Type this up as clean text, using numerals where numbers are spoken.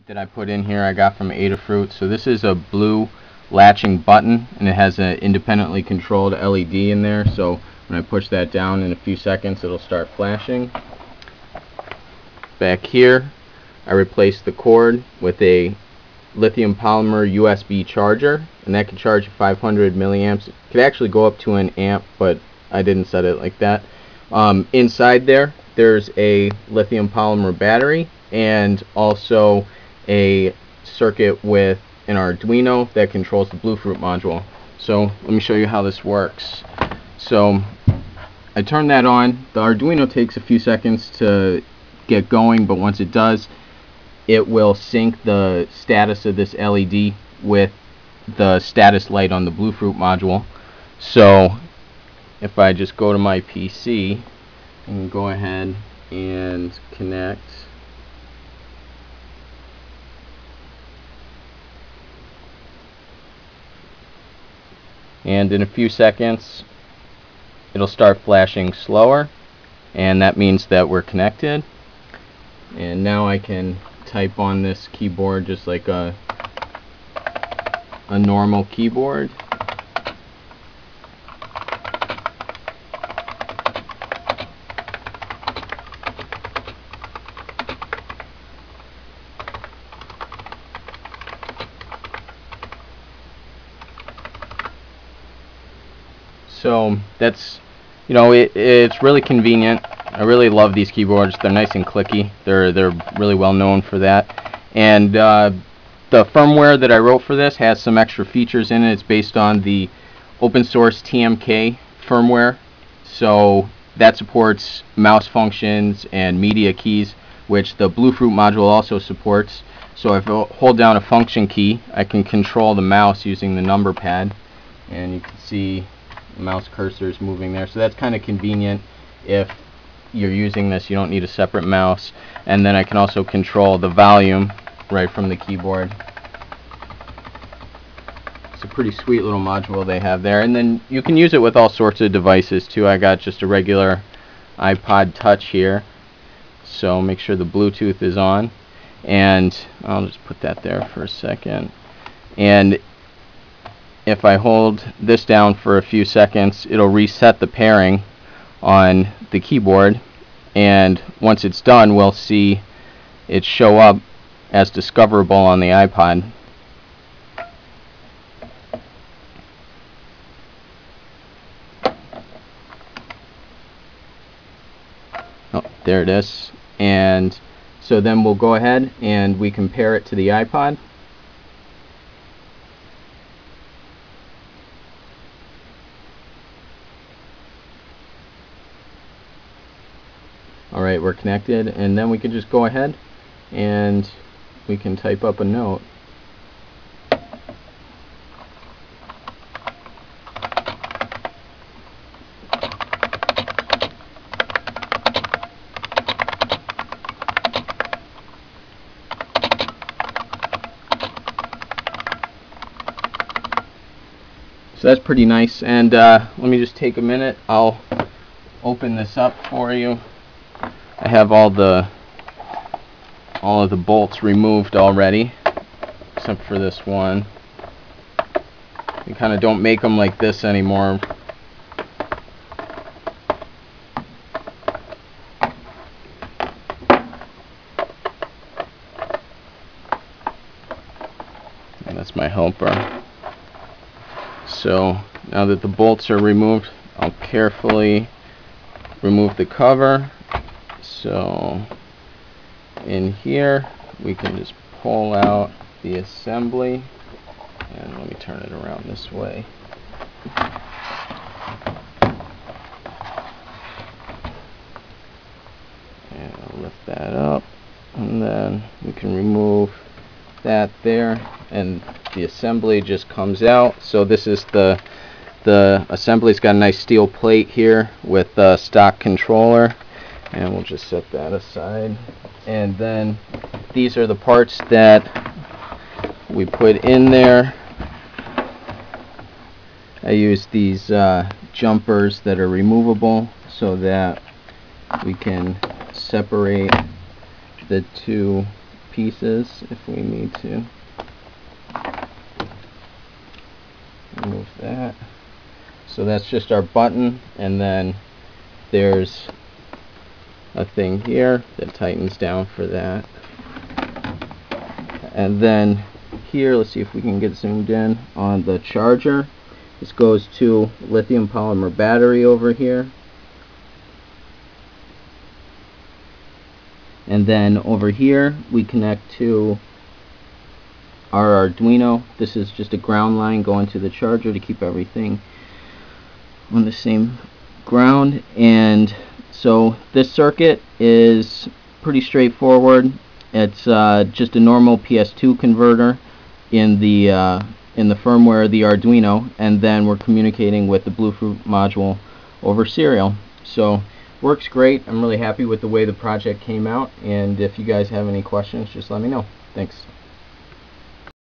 that I put in here I got from Adafruit. So this is a blue latching button, and it has an independently controlled LED in there. So when I push that down, in a few seconds it'll start flashing. Back here I replaced the cord with a lithium polymer USB charger, and that can charge 500 milliamps. It could actually go up to an amp, but I didn't set it like that. Inside there's a lithium polymer battery and also a circuit with an Arduino that controls the Bluefruit module. So let me show you how this works. So I turn that on. The Arduino takes a few seconds to get going, but once it does, it will sync the status of this LED with the status light on the Bluefruit module. So if I just go to my PC and go ahead and connect, and in a few seconds it'll start flashing slower, and that means that we're connected. And now I can type on this keyboard just like a normal keyboard. So that's, it's really convenient. I really love these keyboards. They're nice and clicky. They're really well known for that. And the firmware that I wrote for this has some extra features in it. It's based on the open source TMK firmware. So that supports mouse functions and media keys, which the Bluefruit module also supports. So if I hold down a function key, I can control the mouse using the number pad, and you can see the mouse cursor is moving there. So that's kind of convenient if you're using this. You don't need a separate mouse. And then I can also control the volume right from the keyboard. It's a pretty sweet little module they have there. And then you can use it with all sorts of devices too. I got just a regular iPod Touch here, so make sure the Bluetooth is on, and I'll just put that there for a second. And if I hold this down for a few seconds, it'll reset the pairing on the keyboard, and once it's done, we'll see it show up as discoverable on the iPod. Oh, there it is. And so then we'll go ahead and we compare it to the iPod. Alright, we're connected, and then we can just go ahead and we can type up a note. So that's pretty nice, and let me just take a minute. I'll open this up for you. I have all of the bolts removed already, except for this one. You kind of don't make them like this anymore. And that's my helper. So now that the bolts are removed, I'll carefully remove the cover. So in here we can just pull out the assembly, and let me turn it around this way. And I'll lift that up, and then we can remove that there, and the assembly just comes out. So this is the assembly's got a nice steel plate here with the stock controller, and we'll just set that aside. And then these are the parts that we put in there. I use these jumpers that are removable so that we can separate the two pieces if we need to. Remove that. So that's just our button, and then there's a thing here that tightens down for that. And then here, let's see if we can get zoomed in on the charger. This goes to lithium polymer battery over here. And then over here we connect to our Arduino. This is just a ground line going to the charger to keep everything on the same ground. And so this circuit is pretty straightforward. It's just a normal PS2 converter in the firmware of the Arduino, and then we're communicating with the Bluetooth module over serial. So works great. I'm really happy with the way the project came out, and if you guys have any questions, just let me know. Thanks.